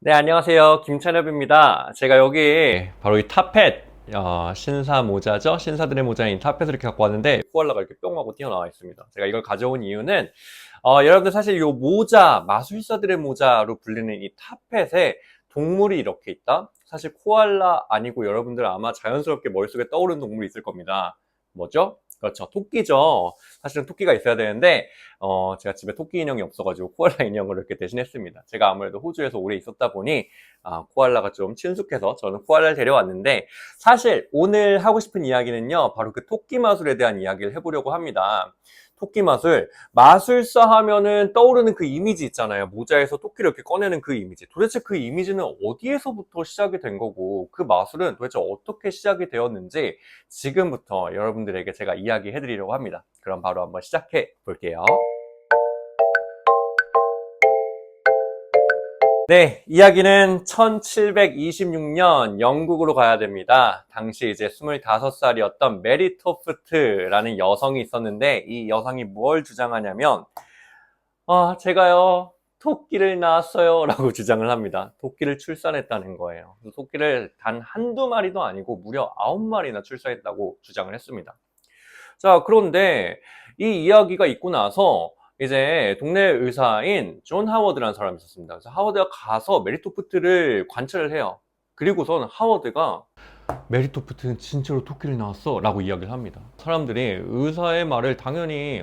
네, 안녕하세요. 김찬엽입니다. 제가 여기 바로 이 타펫, 신사 모자죠? 신사들의 모자인 타펫을 이렇게 갖고 왔는데, 코알라가 이렇게 뿅 하고 튀어나와 있습니다. 제가 이걸 가져온 이유는, 여러분들 사실 이 모자, 마술사들의 모자로 불리는 이 타펫에 동물이 이렇게 있다? 사실 코알라 아니고 여러분들 아마 자연스럽게 머릿속에 떠오르는 동물이 있을 겁니다. 뭐죠? 그렇죠. 토끼죠. 사실은 토끼가 있어야 되는데, 제가 집에 토끼 인형이 없어가지고 코알라 인형을 이렇게 대신했습니다. 제가 아무래도 호주에서 오래 있었다 보니, 코알라가 좀 친숙해서 저는 코알라를 데려왔는데, 사실 오늘 하고 싶은 이야기는요, 바로 그 토끼 마술에 대한 이야기를 해보려고 합니다. 토끼 마술, 마술사 하면은 떠오르는 그 이미지 있잖아요. 모자에서 토끼를 이렇게 꺼내는 그 이미지. 도대체 그 이미지는 어디에서부터 시작이 된 거고, 그 마술은 도대체 어떻게 시작이 되었는지 지금부터 여러분들에게 제가 이야기해 드리려고 합니다. 그럼 바로 한번 시작해 볼게요. 네, 이야기는 1726년 영국으로 가야 됩니다. 당시 이제 25살이었던 메리 토프트라는 여성이 있었는데, 이 여성이 뭘 주장하냐면, 제가요, 토끼를 낳았어요 라고 주장을 합니다. 토끼를 출산했다는 거예요. 토끼를 단 한두 마리도 아니고 무려 9마리나 출산했다고 주장을 했습니다. 자, 그런데 이 이야기가 있고 나서 이제 동네 의사인 존 하워드라는 사람이 있었습니다. 그래서 하워드가 가서 메리토프트를 관찰을 해요. 그리고선 하워드가 메리토프트는 진짜로 토끼를 낳았어 라고 이야기를 합니다. 사람들이 의사의 말을 당연히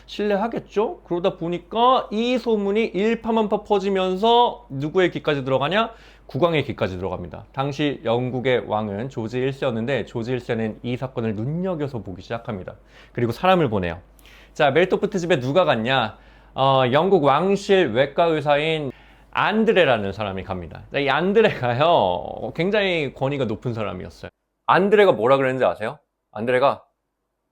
신뢰하겠죠? 그러다 보니까 이 소문이 일파만파 퍼지면서 누구의 귀까지 들어가냐? 국왕의 귀까지 들어갑니다. 당시 영국의 왕은 조지 1세였는데 조지 1세는 이 사건을 눈여겨서 보기 시작합니다. 그리고 사람을 보내요. 자, 메리토프트 집에 누가 갔냐? 영국 왕실 외과 의사인 안드레라는 사람이 갑니다. 이 안드레가요, 굉장히 권위가 높은 사람이었어요. 안드레가 뭐라 그랬는지 아세요? 안드레가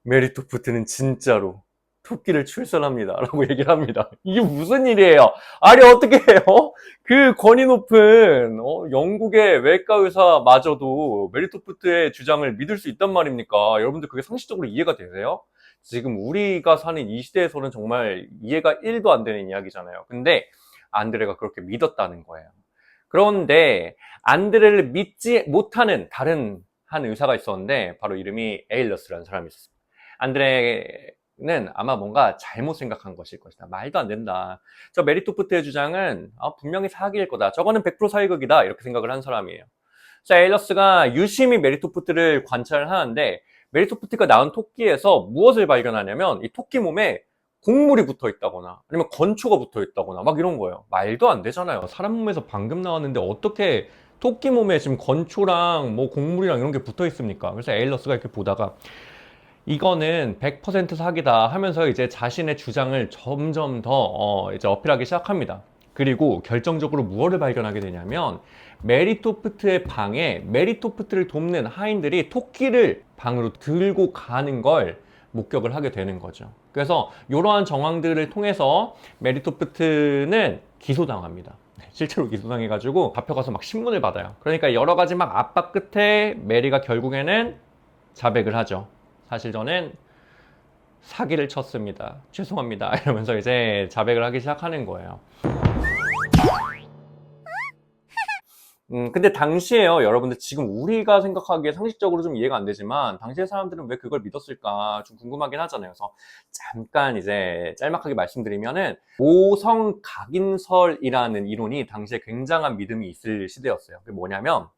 메리토프트는 진짜로 토끼를 출산합니다 라고 얘기를 합니다. 이게 무슨 일이에요? 아니 어떻게 해요? 그 권위 높은 영국의 외과 의사마저도 메리토프트의 주장을 믿을 수 있단 말입니까? 여러분들 그게 상식적으로 이해가 되세요? 지금 우리가 사는 이 시대에서는 정말 이해가 1도 안 되는 이야기잖아요. 근데 안드레가 그렇게 믿었다는 거예요. 그런데 안드레를 믿지 못하는 다른 한 의사가 있었는데 바로 이름이 에일러스라는 사람이 있었습니다. 안드레는 아마 뭔가 잘못 생각한 것일 것이다. 말도 안 된다. 저 메리토프트의 주장은 분명히 사기일 거다. 저거는 100% 사기극이다. 이렇게 생각을 한 사람이에요. 자, 에일러스가 유심히 메리토프트를 관찰을 하는데 메리토프트가 낳은 토끼에서 무엇을 발견하냐면 이 토끼 몸에 곡물이 붙어 있다거나 아니면 건초가 붙어 있다거나 막 이런 거예요. 말도 안 되잖아요. 사람 몸에서 방금 나왔는데 어떻게 토끼 몸에 지금 건초랑 뭐 곡물이랑 이런 게 붙어 있습니까? 그래서 에일러스가 이렇게 보다가 이거는 100% 사기다 하면서 이제 자신의 주장을 점점 더 이제 어필하기 시작합니다. 그리고 결정적으로 무엇을 발견하게 되냐면 메리토프트의 방에 메리토프트를 돕는 하인들이 토끼를 방으로 들고 가는 걸 목격을 하게 되는 거죠. 그래서 이러한 정황들을 통해서 메리토프트는 기소당합니다. 실제로 기소당해가지고 잡혀가서 막 신문을 받아요. 그러니까 여러 가지 막 압박 끝에 메리가 결국에는 자백을 하죠. 사실 저는 사기를 쳤습니다. 죄송합니다. 이러면서 이제 자백을 하기 시작하는 거예요. 근데 당시에요, 여러분들 지금 우리가 생각하기에 상식적으로 좀 이해가 안 되지만 당시의 사람들은 왜 그걸 믿었을까 좀 궁금하긴 하잖아요. 그래서 잠깐 이제 짤막하게 말씀드리면은 모성각인설이라는 이론이 당시에 굉장한 믿음이 있을 시대였어요. 그게 뭐냐면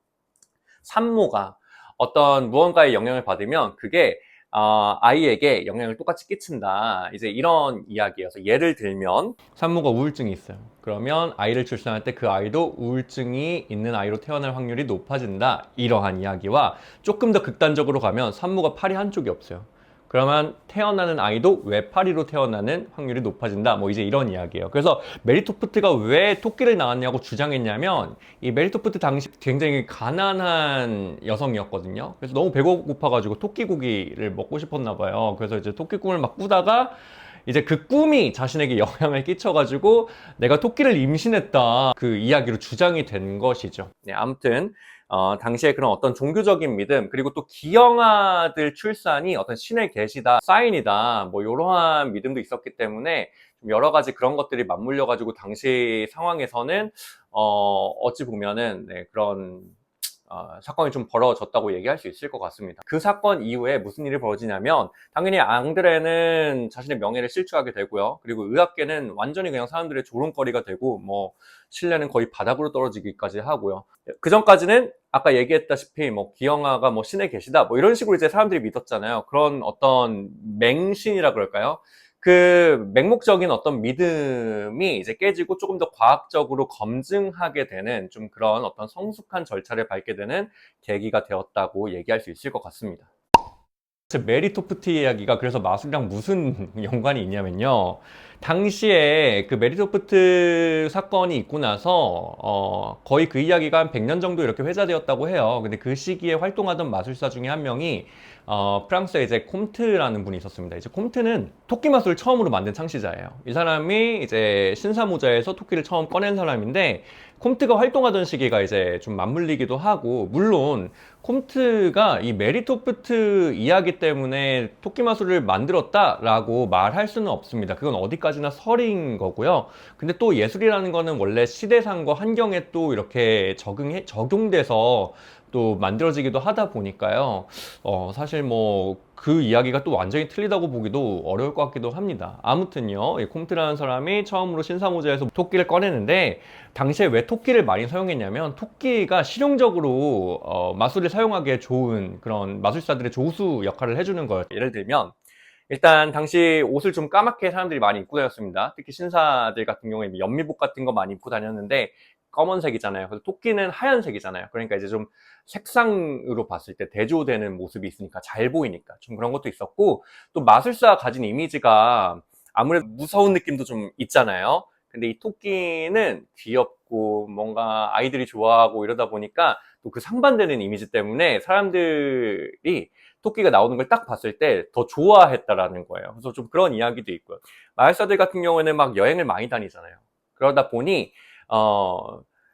산모가 어떤 무언가의 영향을 받으면 그게 아이에게 영향을 똑같이 끼친다. 이제 이런 이야기여서 예를 들면 산모가 우울증이 있어요. 그러면 아이를 출산할 때 그 아이도 우울증이 있는 아이로 태어날 확률이 높아진다. 이러한 이야기와 조금 더 극단적으로 가면 산모가 팔이 한쪽이 없어요. 그러면 태어나는 아이도 외파리로 태어나는 확률이 높아진다. 뭐 이제 이런 이야기예요. 그래서 메리토프트가 왜 토끼를 낳았냐고 주장했냐면 이 메리토프트 당시 굉장히 가난한 여성이었거든요. 그래서 너무 배고파가지고 토끼고기를 먹고 싶었나 봐요. 그래서 이제 토끼 꿈을 막 꾸다가 이제 그 꿈이 자신에게 영향을 끼쳐가지고 내가 토끼를 임신했다. 그 이야기로 주장이 된 것이죠. 네, 아무튼 당시에 그런 어떤 종교적인 믿음, 그리고 또 기형아들 출산이 어떤 신의 계시다, 사인이다, 뭐 이러한 믿음도 있었기 때문에 좀 여러 가지 그런 것들이 맞물려가지고 당시 상황에서는 어찌 보면은 네, 그런 사건이 좀 벌어졌다고 얘기할 수 있을 것 같습니다. 그 사건 이후에 무슨 일이 벌어지냐면 당연히 앙드레는 자신의 명예를 실추하게 되고요. 그리고 의학계는 완전히 그냥 사람들의 조롱거리가 되고 뭐 신뢰는 거의 바닥으로 떨어지기까지 하고요. 그 전까지는 아까 얘기했다시피 뭐 기영아가 뭐 신에 계시다 뭐 이런 식으로 이제 사람들이 믿었잖아요. 그런 어떤 맹신이라 그럴까요? 그 맹목적인 어떤 믿음이 이제 깨지고 조금 더 과학적으로 검증하게 되는 좀 그런 어떤 성숙한 절차를 밟게 되는 계기가 되었다고 얘기할 수 있을 것 같습니다. 메리 토프트 이야기가 그래서 마술이랑 무슨 연관이 있냐면요. 당시에 그 메리 토프트 사건이 있고 나서 거의 그 이야기가 한 100년 정도 이렇게 회자되었다고 해요. 근데 그 시기에 활동하던 마술사 중에 한 명이 프랑스에 이제 콤트라는 분이 있었습니다. 이제 콤트는 토끼 마술을 처음으로 만든 창시자예요. 이 사람이 이제 신사모자에서 토끼를 처음 꺼낸 사람인데 콤트가 활동하던 시기가 이제 좀 맞물리기도 하고, 물론 콤트가 이 메리 토프트 이야기 때문에 토끼 마술을 만들었다라고 말할 수는 없습니다. 그건 어디까지나 설인 거고요. 근데 또 예술이라는 거는 원래 시대상과 환경에 또 이렇게 적용돼서 또 만들어지기도 하다 보니까요. 사실 뭐 그 이야기가 또 완전히 틀리다고 보기도 어려울 것 같기도 합니다. 아무튼요, 이 콤트라는 사람이 처음으로 신사모자에서 토끼를 꺼내는데, 당시에 왜 토끼를 많이 사용했냐면 토끼가 실용적으로 마술을 사용하기에 좋은 그런 마술사들의 조수 역할을 해주는 거예요. 예를 들면 일단 당시 옷을 좀 까맣게 사람들이 많이 입고 다녔습니다. 특히 신사들 같은 경우에 연미복 같은 거 많이 입고 다녔는데 검은색이잖아요. 그래서 토끼는 하얀색이잖아요. 그러니까 이제 좀 색상으로 봤을 때 대조되는 모습이 있으니까 잘 보이니까 좀 그런 것도 있었고, 또 마술사 가진 이미지가 아무래도 무서운 느낌도 좀 있잖아요. 근데 이 토끼는 귀엽고 뭔가 아이들이 좋아하고 이러다 보니까 또 그 상반되는 이미지 때문에 사람들이 토끼가 나오는 걸 딱 봤을 때 더 좋아했다라는 거예요. 그래서 좀 그런 이야기도 있고요. 마술사들 같은 경우에는 막 여행을 많이 다니잖아요. 그러다 보니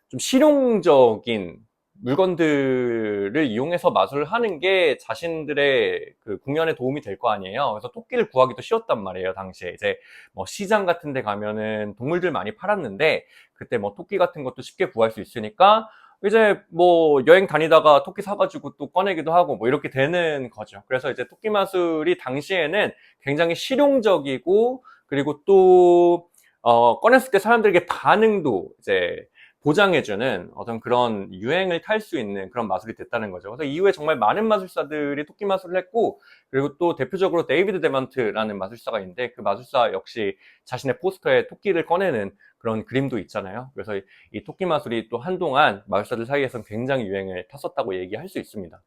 좀 실용적인 물건들을 이용해서 마술을 하는 게 자신들의 그 공연에 도움이 될 거 아니에요. 그래서 토끼를 구하기도 쉬웠단 말이에요. 당시에 이제 뭐 시장 같은 데 가면은 동물들 많이 팔았는데 그때 뭐 토끼 같은 것도 쉽게 구할 수 있으니까 이제 뭐 여행 다니다가 토끼 사가지고 또 꺼내기도 하고 뭐 이렇게 되는 거죠. 그래서 이제 토끼 마술이 당시에는 굉장히 실용적이고, 그리고 또 꺼냈을 때 사람들에게 반응도 이제 보장해주는 어떤 그런 유행을 탈 수 있는 그런 마술이 됐다는 거죠. 그래서 이후에 정말 많은 마술사들이 토끼 마술을 했고, 그리고 또 대표적으로 데이비드 데먼트라는 마술사가 있는데 그 마술사 역시 자신의 포스터에 토끼를 꺼내는 그런 그림도 있잖아요. 그래서 이 토끼 마술이 또 한동안 마술사들 사이에서는 굉장히 유행을 탔었다고 얘기할 수 있습니다.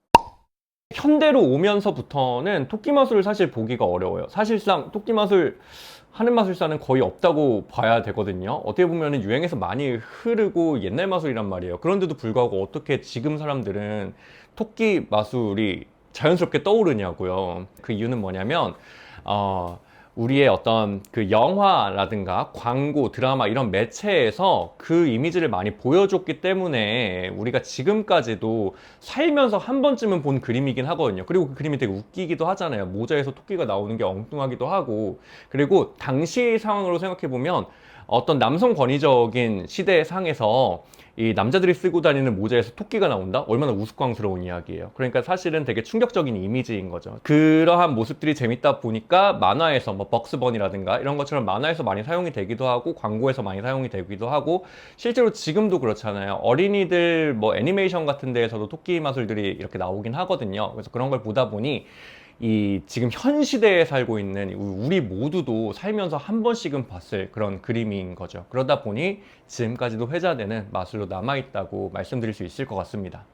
현대로 오면서부터는 토끼 마술을 사실 보기가 어려워요. 사실상 토끼 마술 하는 마술사는 거의 없다고 봐야 되거든요. 어떻게 보면 유행에서 많이 흐르고 옛날 마술이란 말이에요. 그런데도 불구하고 어떻게 지금 사람들은 토끼 마술이 자연스럽게 떠오르냐고요. 그 이유는 뭐냐면 우리의 어떤 그 영화라든가 광고, 드라마 이런 매체에서 그 이미지를 많이 보여줬기 때문에 우리가 지금까지도 살면서 한 번쯤은 본 그림이긴 하거든요. 그리고 그 그림이 되게 웃기기도 하잖아요. 모자에서 토끼가 나오는 게 엉뚱하기도 하고, 그리고 당시 상황으로 생각해보면 어떤 남성 권위적인 시대상에서 이 남자들이 쓰고 다니는 모자에서 토끼가 나온다? 얼마나 우스꽝스러운 이야기예요. 그러니까 사실은 되게 충격적인 이미지인 거죠. 그러한 모습들이 재밌다 보니까 만화에서 뭐 벅스버니라든가 이런 것처럼 만화에서 많이 사용이 되기도 하고 광고에서 많이 사용이 되기도 하고, 실제로 지금도 그렇잖아요. 어린이들 뭐 애니메이션 같은 데에서도 토끼 마술들이 이렇게 나오긴 하거든요. 그래서 그런 걸 보다 보니 이 지금 현 시대에 살고 있는 우리 모두도 살면서 한 번씩은 봤을 그런 그림인 거죠. 그러다 보니 지금까지도 회자되는 마술로 남아있다고 말씀드릴 수 있을 것 같습니다.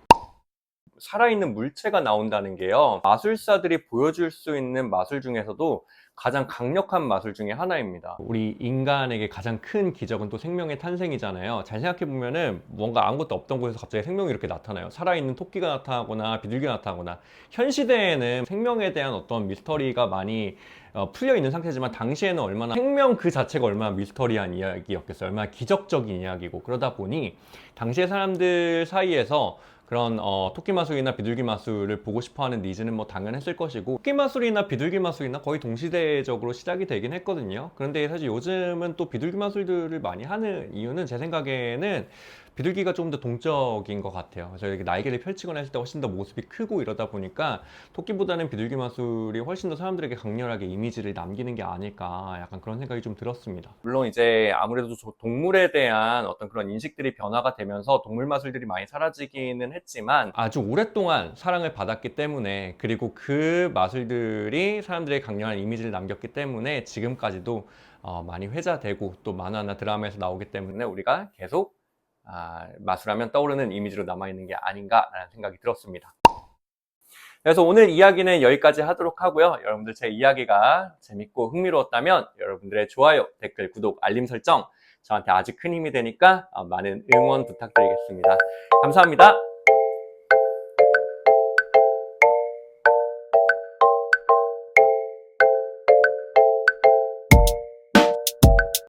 살아있는 물체가 나온다는 게요, 마술사들이 보여줄 수 있는 마술 중에서도 가장 강력한 마술 중에 하나입니다. 우리 인간에게 가장 큰 기적은 또 생명의 탄생이잖아요. 잘 생각해보면은 뭔가 아무것도 없던 곳에서 갑자기 생명이 이렇게 나타나요. 살아있는 토끼가 나타나거나 비둘기가 나타나거나. 현 시대에는 생명에 대한 어떤 미스터리가 많이 풀려 있는 상태지만, 당시에는 얼마나 생명 그 자체가 얼마나 미스터리한 이야기였겠어요. 얼마나 기적적인 이야기고. 그러다 보니 당시의 사람들 사이에서 그런 토끼 마술이나 비둘기 마술을 보고 싶어하는 니즈는 뭐 당연했을 것이고, 토끼 마술이나 비둘기 마술이나 거의 동시대적으로 시작이 되긴 했거든요. 그런데 사실 요즘은 또 비둘기 마술들을 많이 하는 이유는 제 생각에는 비둘기가 좀 더 동적인 것 같아요. 그래서 이렇게 날개를 펼치거나 했을 때 훨씬 더 모습이 크고 이러다 보니까 토끼보다는 비둘기 마술이 훨씬 더 사람들에게 강렬하게 이미지를 남기는 게 아닐까, 약간 그런 생각이 좀 들었습니다. 물론 이제 아무래도 동물에 대한 어떤 그런 인식들이 변화가 되면서 동물 마술들이 많이 사라지기는 했지만 아주 오랫동안 사랑을 받았기 때문에, 그리고 그 마술들이 사람들에게 강렬한 이미지를 남겼기 때문에 지금까지도 많이 회자되고 또 만화나 드라마에서 나오기 때문에 우리가 계속 마술하면 떠오르는 이미지로 남아있는 게 아닌가라는 생각이 들었습니다. 그래서 오늘 이야기는 여기까지 하도록 하고요. 여러분들 제 이야기가 재밌고 흥미로웠다면 여러분들의 좋아요, 댓글, 구독, 알림 설정 저한테 아주 큰 힘이 되니까 많은 응원 부탁드리겠습니다. 감사합니다.